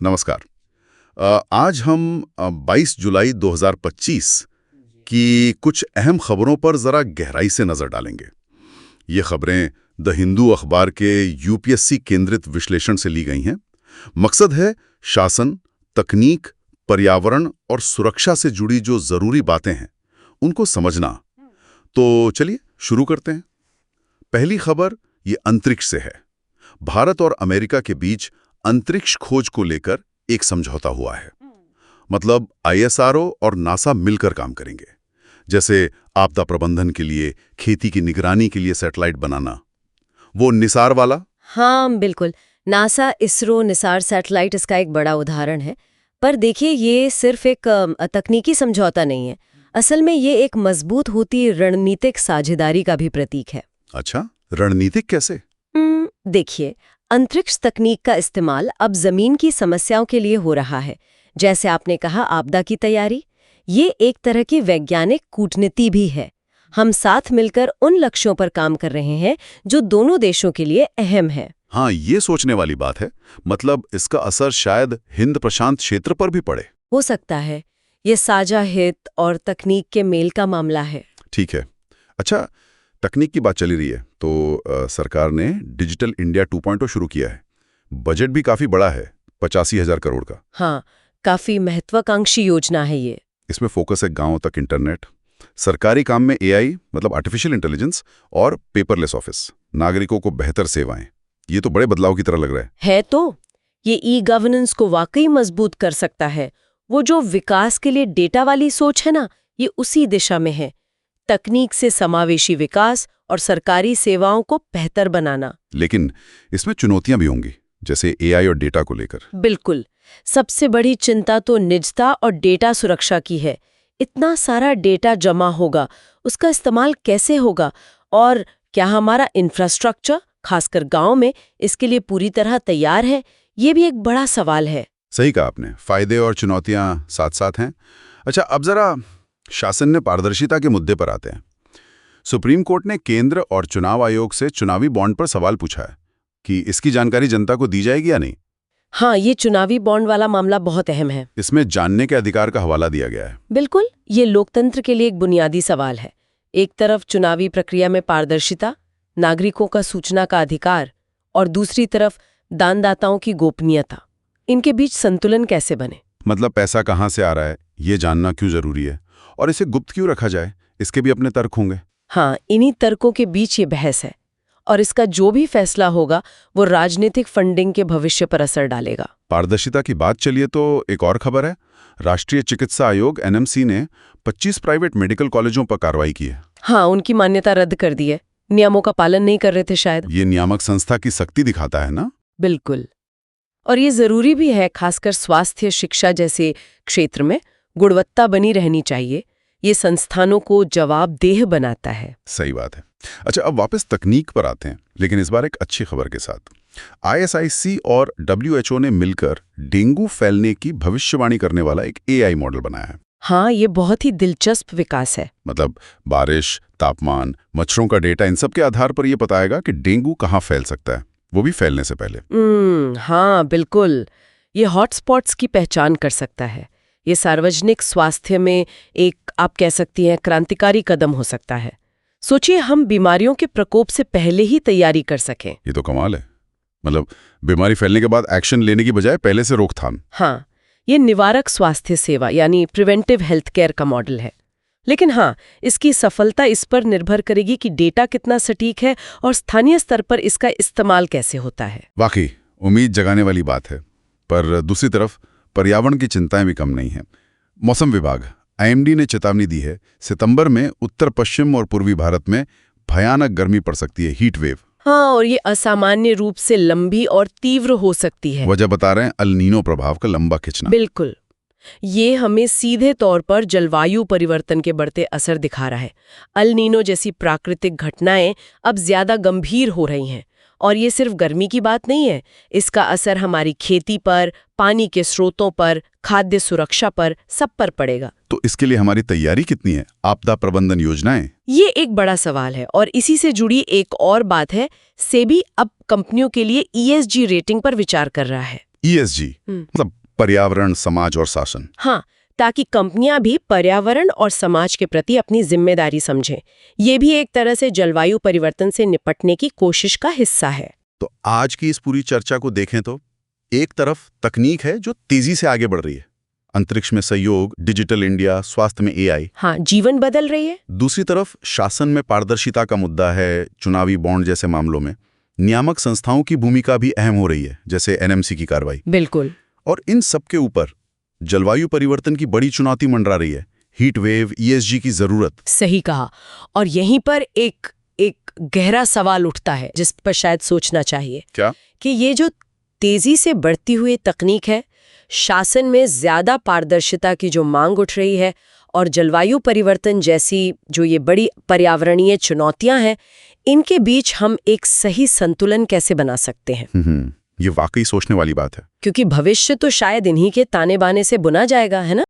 नमस्कार। आज हम 22 जुलाई 2025 की कुछ अहम खबरों पर जरा गहराई से नजर डालेंगे। ये खबरें द हिंदू अखबार के यूपीएससी केंद्रित विश्लेषण से ली गई हैं। मकसद है शासन, तकनीक, पर्यावरण और सुरक्षा से जुड़ी जो जरूरी बातें हैं उनको समझना। तो चलिए शुरू करते हैं। पहली खबर ये अंतरिक्ष से है। भारत और अमेरिका के बीच अंतरिक्ष खोज को लेकर एक समझौता हुआ है। मतलब आईएसआरओ और नासा मिलकर काम करेंगे। जैसे आपदा प्रबंधन के लिए, खेती की निगरानी के लिए सैटेलाइट बनाना। वो निसार वाला। हाँ बिल्कुल, नासा, इसरो, निसार सैटेलाइट इसका एक बड़ा उदाहरण है। पर देखिए, ये सिर्फ एक तकनीकी समझौता नहीं है। असल में ये एक मजबूत होती रणनीतिक साझेदारी का भी प्रतीक है। अच्छा, रणनीतिक कैसे? देखिए, अंतरिक्ष तकनीक का इस्तेमाल अब जमीन की समस्याओं के लिए हो रहा है। जैसे आपने कहा, आपदा की तैयारी। ये एक तरह की वैज्ञानिक कूटनीति भी है। हम साथ मिलकर उन लक्ष्यों पर काम कर रहे हैं जो दोनों देशों के लिए अहम है। हाँ, ये सोचने वाली बात है। मतलब इसका असर शायद हिंद प्रशांत क्षेत्र पर भी पड़े। हो सकता है। ये साझा हित और तकनीक के मेल का मामला है। ठीक है। अच्छा, तकनीक की बात चली रही है तो सरकार ने डिजिटल इंडिया 2.0 शुरू किया है। बजट भी काफी बड़ा है, 85,000 करोड़ का। हाँ, काफी महत्वाकांक्षी योजना है ये। इसमें फोकस है गांव तक इंटरनेट, सरकारी काम में एआई मतलब आर्टिफिशियल इंटेलिजेंस और पेपरलेस ऑफिस, नागरिकों को बेहतर सेवाएं। ये तो बड़े बदलाव की तरह लग रहा है तो ये ई गवर्नेंस को वाकई मजबूत कर सकता है। वो जो विकास के लिए डेटा वाली सोच है ना, ये उसी दिशा में है। तकनीक से समावेशी विकास और सरकारी सेवाओं को बेहतर बनाना। लेकिन इसमें चुनौतियां भी होंगी, जैसे एआई और डेटा को लेकर। बिल्कुल। सबसे बड़ी चिंता तो निजता और डेटा सुरक्षा की है। इतना सारा डेटा जमा होगा, उसका इस्तेमाल कैसे होगा, और क्या हमारा इंफ्रास्ट्रक्चर, खासकर गांव में, इसके लिए पूरी तरह तैयार है? ये भी एक बड़ा सवाल है। सही कहा आपने, फायदे और चुनौतियां साथ साथ हैं। अच्छा, अब जरा शासन ने पारदर्शिता के मुद्दे पर आते हैं। सुप्रीम कोर्ट ने केंद्र और चुनाव आयोग से चुनावी बॉन्ड पर सवाल पूछा है कि इसकी जानकारी जनता को दी जाएगी या नहीं। हाँ, ये चुनावी बॉन्ड वाला मामला बहुत अहम है। इसमें जानने के अधिकार का हवाला दिया गया है। बिल्कुल, ये लोकतंत्र के लिए एक बुनियादी सवाल है। एक तरफ चुनावी प्रक्रिया में पारदर्शिता, नागरिकों का सूचना का अधिकार, और दूसरी तरफ दानदाताओं की गोपनीयता। इनके बीच संतुलन कैसे बने? मतलब पैसा कहाँ से आ रहा है, ये जानना क्यों जरूरी है, और इसे गुप्त क्यों रखा जाए, इसके भी अपने तर्क होंगे। हाँ, इन्हीं तर्कों के बीच ये बहस है, और इसका जो भी फैसला होगा वो राजनीतिक फंडिंग के भविष्य पर असर डालेगा। पारदर्शिता की बात चलिए तो एक और खबर है। राष्ट्रीय चिकित्सा आयोग एनएमसी ने 25 प्राइवेट मेडिकल कॉलेजों पर कार्रवाई की है। हाँ, उनकी मान्यता रद्द कर दी है। नियमों का पालन नहीं कर रहे थे शायद। ये नियामक संस्था की सख्ती दिखाता है ना। बिल्कुल। और ये जरूरी भी है, खासकर स्वास्थ्य, शिक्षा जैसे क्षेत्र में गुणवत्ता बनी रहनी चाहिए। ये संस्थानों को जवाबदेह बनाता है। सही बात है। अच्छा, अब वापस तकनीक पर आते हैं, लेकिन इस बार एक अच्छी खबर के साथ। आईएसआईसी और डब्ल्यूएचओ ने मिलकर डेंगू फैलने की भविष्यवाणी करने वाला एक एआई मॉडल बनाया है। हाँ, ये बहुत ही दिलचस्प विकास है। मतलब बारिश, तापमान, मच्छरों का डेटा, इन सब के आधार पर यह बताएगा कि डेंगू कहाँ फैल सकता है, वो भी फैलने से पहले। हाँ बिल्कुल, ये हॉटस्पॉट्स की पहचान कर सकता है। ये सार्वजनिक स्वास्थ्य में एक, आप कह सकती हैं, क्रांतिकारी कदम हो सकता है। सोचिए, हम बीमारियों के प्रकोप से पहले ही तैयारी कर सकें। ये तो कमाल है। मतलब बीमारी फैलने के बाद एक्शन लेने की बजाय पहले से रोकथाम। हाँ, ये निवारक स्वास्थ्य सेवा यानी प्रिवेंटिव हेल्थ केयर का मॉडल है। लेकिन हाँ, इसकी सफलता इस पर निर्भर करेगी कि डेटा कितना सटीक है और स्थानीय स्तर पर इसका इस्तेमाल कैसे होता है। वाकई उम्मीद जगाने वाली बात है। पर दूसरी तरफ पर्यावरण की चिंताएं भी कम नहीं हैं। मौसम विभाग आईएमडी ने चेतावनी दी है, सितंबर में उत्तर पश्चिम और पूर्वी भारत में भयानक गर्मी पड़ सकती है, हीट वेव। हाँ, और ये असामान्य रूप से लंबी और तीव्र हो सकती है। वजह बता रहे हैं अल नीनो प्रभाव का लंबा खिंचना। बिल्कुल, ये हमें सीधे तौर पर जलवायु परिवर्तन के बढ़ते असर दिखा रहा है। अल नीनो जैसी प्राकृतिक घटनाएं अब ज्यादा गंभीर हो रही हैं, और ये सिर्फ गर्मी की बात नहीं है। इसका असर हमारी खेती पर, पानी के स्रोतों पर, खाद्य सुरक्षा पर, सब पर पड़ेगा। तो इसके लिए हमारी तैयारी कितनी है? आपदा प्रबंधन योजनाएं, ये एक बड़ा सवाल है। और इसी से जुड़ी एक और बात है, सेबी अब कंपनियों के लिए ईएसजी रेटिंग पर विचार कर रहा है। ESG मतलब पर्यावरण, समाज और शासन। हाँ, ताकि कंपनियां भी पर्यावरण और समाज के प्रति अपनी जिम्मेदारी समझें। ये भी एक तरह से जलवायु परिवर्तन से निपटने की कोशिश का हिस्सा है। तो आज की इस पूरी चर्चा को देखें तो एक तरफ तकनीक है जो तेजी से आगे बढ़ रही है, अंतरिक्ष में सहयोग, डिजिटल इंडिया, स्वास्थ्य में AI। हाँ, जीवन बदल रही है। दूसरी तरफ शासन में पारदर्शिता का मुद्दा है, चुनावी बॉन्ड जैसे मामलों में नियामक संस्थाओं की भूमिका भी अहम हो रही है, जैसे NMC की कार्रवाई। बिल्कुल। और इन सब के ऊपर जलवायु परिवर्तन की बड़ी चुनौती मंडरा रही है, हीट वेव, ESG की जरूरत। सही कहा। और यहीं पर एक गहरा सवाल उठता है जिस पर शायद सोचना चाहिए। क्या? कि ये जो तेजी से बढ़ती हुई तकनीक है, शासन में ज्यादा पारदर्शिता की जो मांग उठ रही है, और जलवायु परिवर्तन जैसी जो ये बड़ी पर्यावरणीय चुनौतियां हैं, इनके बीच हम एक सही संतुलन कैसे बना सकते हैं? ये वाकई सोचने वाली बात है। क्योंकि भविष्य तो शायद इन्हीं के ताने बाने से बुना जाएगा, है ना?